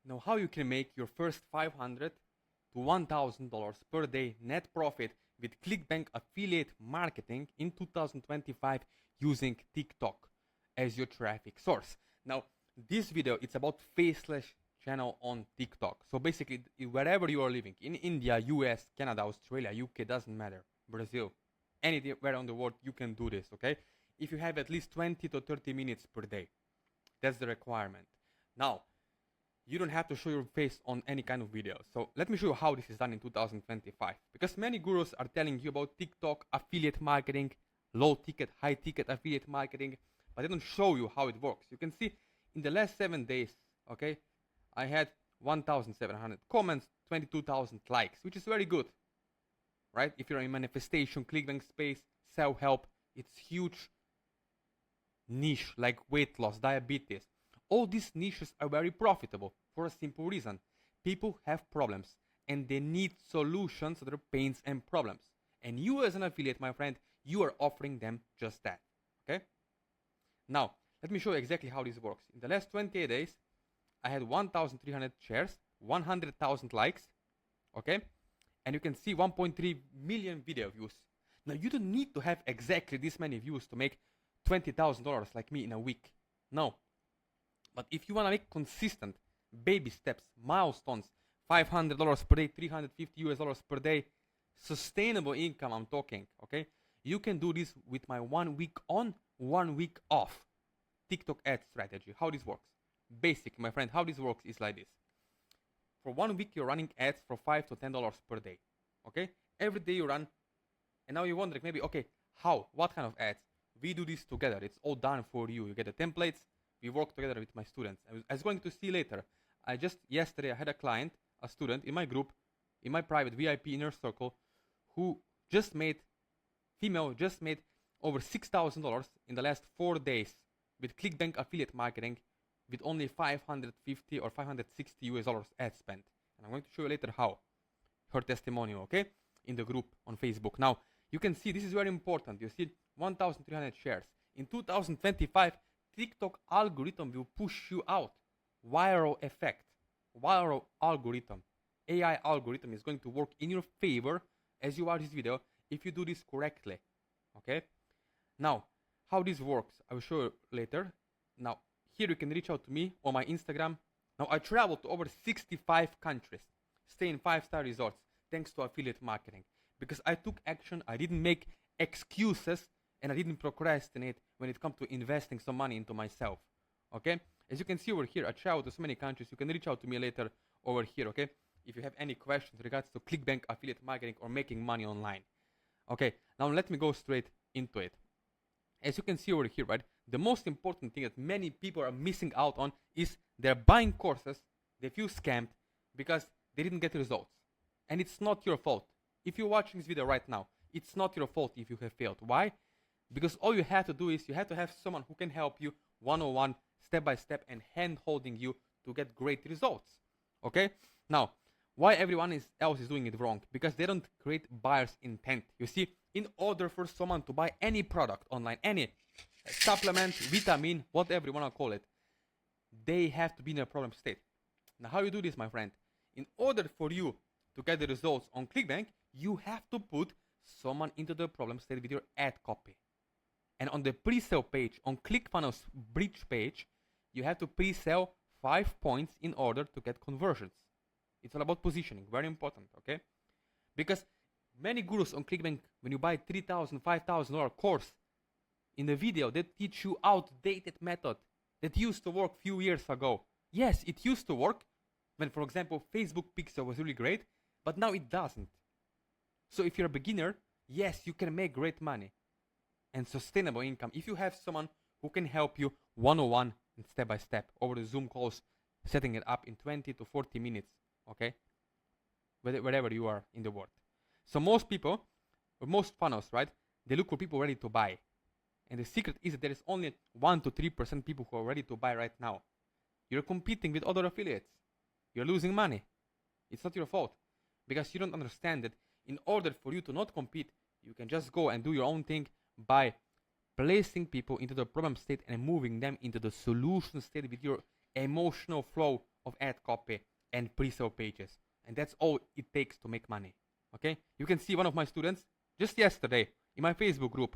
Now, how you can make your first $500 to $1,000 per day net profit with ClickBank affiliate marketing in 2025 using TikTok as your traffic source. Now, this video, it's about faceless channel on TikTok. So basically, wherever you are living, in India, US, Canada, Australia, UK, doesn't matter, Brazil, anywhere around the world, you can do this, okay? If you have at least 20 to 30 minutes per day, that's the requirement. Now, you don't have to show your face on any kind of video. So let me show you how this is done in 2025. Because many gurus are telling you about TikTok affiliate marketing, low ticket, high ticket affiliate marketing, but they don't show you how it works. You can see in the last 7 days, okay, I had 1,700 comments, 22,000 likes, which is very good, right? If you're in manifestation, ClickBank space, self-help, it's huge niche like weight loss, diabetes. All these niches are very profitable for a simple reason. People have problems and they need solutions to their pains and problems. And you as an affiliate, my friend, you are offering them just that, okay? Now, let me show you exactly how this works. In the last 28 days, I had 1,300 shares, 100,000 likes, okay? And you can see 1.3 million video views. Now, you don't need to have exactly this many views to make $20,000 like me in a week. No. But if you want to make consistent baby steps, milestones, $500 per day, $350 per day, sustainable income I'm talking, okay? You can do this with my 1 week on, 1 week off TikTok ad strategy. How this works? Basic, my friend, how this works is like this. For 1 week, you're running ads for $5 to $10 per day, okay? Every day you run, and now you're wondering maybe, okay, how? What kind of ads? We do this together. It's all done for you. You get the templates. We work together with my students. I was going to see later. Yesterday I had a client, a student in my group, in my private VIP inner circle, who just made over $6,000 in the last 4 days with ClickBank affiliate marketing with only $550 or $560 ad spend. And I'm going to show you later how. Her testimonial, okay? In the group on Facebook. Now, you can see this is very important. You see 1,300 shares. In 2025, TikTok algorithm will push you out. Viral effect. Viral algorithm. AI algorithm is going to work in your favor as you watch this video if you do this correctly. Okay? Now, how this works, I will show you later. Now, here you can reach out to me on my Instagram. Now, I traveled to over 65 countries, stay in 5-star resorts, thanks to affiliate marketing. Because I took action, I didn't make excuses, and I didn't procrastinate when it comes to investing some money into myself, okay? As you can see over here, I traveled to so many countries. You can reach out to me later over here, okay? If you have any questions regards to ClickBank affiliate marketing or making money online. Okay, now let me go straight into it. As you can see over here, right, the most important thing that many people are missing out on is they're buying courses, they feel scammed because they didn't get results. And it's not your fault. If you're watching this video right now, it's not your fault if you have failed. Why? Because all you have to do is you have to have someone who can help you one-on-one, step-by-step, and hand-holding you to get great results. Okay? Now, why everyone else is doing it wrong? Because they don't create buyer's intent. You see, in order for someone to buy any product online, any supplement, vitamin, whatever you want to call it, they have to be in a problem state. Now, how you do this, my friend? In order for you to get the results on ClickBank, you have to put someone into the problem state with your ad copy. And on the pre-sale page, on ClickFunnels bridge page, you have to pre-sell 5 points in order to get conversions. It's all about positioning, very important, okay? Because many gurus on ClickBank, when you buy $3,000, $5,000 course, in the video, they teach you outdated method that used to work few years ago. Yes, it used to work when, for example, Facebook Pixel was really great, but now it doesn't. So if you're a beginner, yes, you can make great money and sustainable income if you have someone who can help you one-on-one and step-by-step over the Zoom calls, setting it up in 20 to 40 minutes, okay? Wherever you are in the world. So most people, or most funnels, right, they look for people ready to buy. And the secret is that there is only 1 to 3% people who are ready to buy right now. You're competing with other affiliates. You're losing money. It's not your fault. Because you don't understand that in order for you to not compete, you can just go and do your own thing by placing people into the problem state and moving them into the solution state with your emotional flow of ad copy and pre-sale pages. And that's all it takes to make money. Okay? You can see one of my students just yesterday in my Facebook group.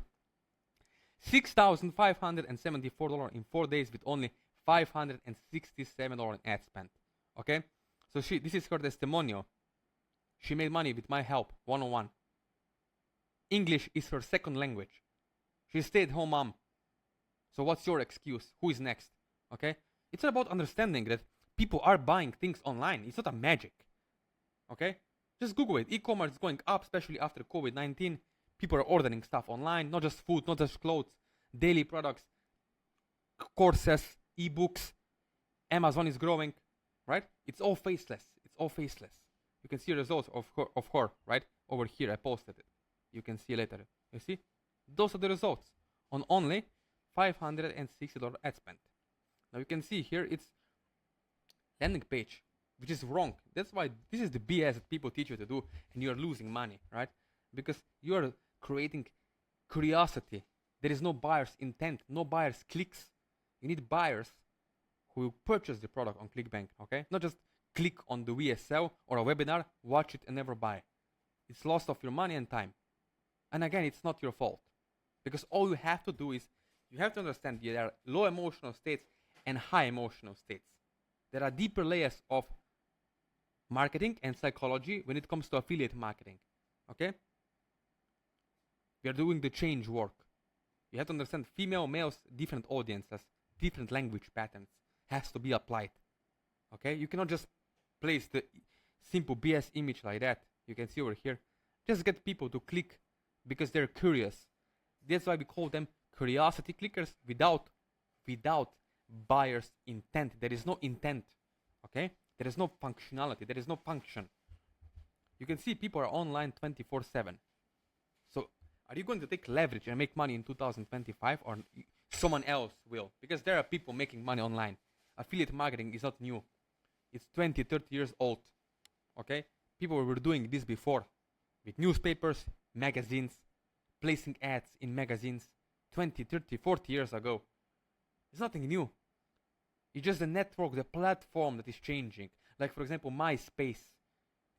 $6,574 in 4 days with only $567 in ad spend. Okay? So this is her testimonial. She made money with my help, one-on-one. English is her second language. She's a stay-at-home mom. So what's your excuse? Who is next? Okay? It's about understanding that people are buying things online. It's not a magic. Okay? Just Google it. E-commerce is going up, especially after COVID-19. People are ordering stuff online, not just food, not just clothes, daily products, courses, ebooks. Amazon is growing, right? It's all faceless. It's all faceless. You can see results of her, right? Over here, I posted it. You can see later. You see? Those are the results on only $560 ad spend. Now you can see here it's landing page, which is wrong. That's why this is the BS that people teach you to do, and you're losing money, right? Because you're creating curiosity. There is no buyer's intent, no buyer's clicks. You need buyers who will purchase the product on ClickBank, okay? Not just click on the VSL or a webinar, watch it and never buy. It's loss of your money and time. And again, it's not your fault. Because all you have to do is, you have to understand there are low emotional states and high emotional states. There are deeper layers of marketing and psychology when it comes to affiliate marketing, okay? We are doing the change work. You have to understand female, males, different audiences, different language patterns has to be applied, okay? You cannot just place the simple BS image like that. You can see over here. Just get people to click because they're curious. That's why we call them curiosity clickers without buyer's intent. There is no intent, okay? There is no functionality. There is no function. You can see people are online 24/7. So are you going to take leverage and make money in 2025, or someone else will? Because there are people making money online. Affiliate marketing is not new. It's 20, 30 years old, okay? People were doing this before with newspapers, magazines, placing ads in magazines 20, 30, 40 years ago. It's nothing new. It's just the network, the platform that is changing. Like, for example, MySpace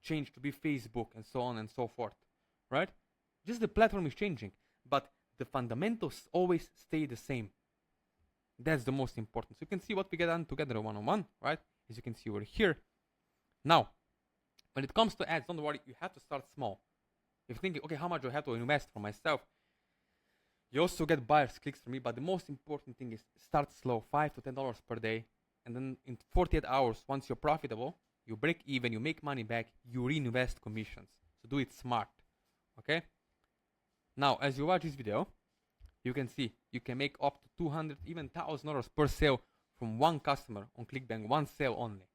changed to be Facebook and so on and so forth, right? Just the platform is changing, but the fundamentals always stay the same. That's the most important. So you can see what we get done together one-on-one, right? As you can see over here. Now, when it comes to ads, don't worry, you have to start small. If you're thinking, okay, how much do I have to invest for myself? You also get buyers clicks from me, but the most important thing is start slow, $5 to $10 per day. And then in 48 hours, once you're profitable, you break even, you make money back, you reinvest commissions. So do it smart, okay? Now, as you watch this video, you can see you can make up to $200, even $1,000 per sale from one customer on ClickBank, one sale only.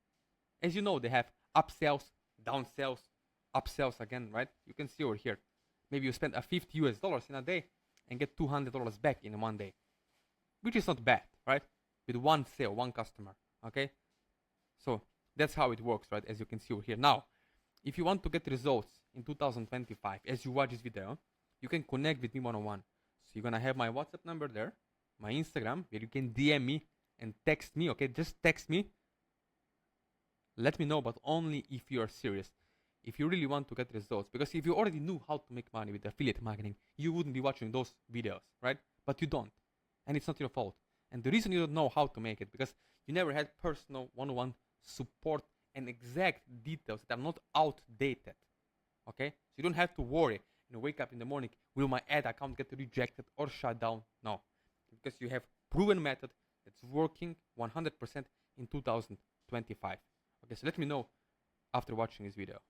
As you know, they have upsells, downsells, upsells again, right? You can see over here. Maybe you spend $50 US in a day and get $200 back in one day, which is not bad, right? With one sale, one customer, okay? So that's how it works, right? As you can see over here. Now, if you want to get results in 2025, as you watch this video, you can connect with me one-on-one. So you're gonna have my WhatsApp number there, my Instagram, where you can DM me and text me, okay? Just text me. Let me know, but only if you are serious. If you really want to get results, because if you already knew how to make money with affiliate marketing, you wouldn't be watching those videos, right? But you don't, and it's not your fault. And the reason you don't know how to make it, because you never had personal one-on-one support and exact details that are not outdated, okay? So you don't have to worry and wake up in the morning, will my ad account get rejected or shut down? No, because you have proven method that's working 100% in 2025. Okay, so let me know after watching this video.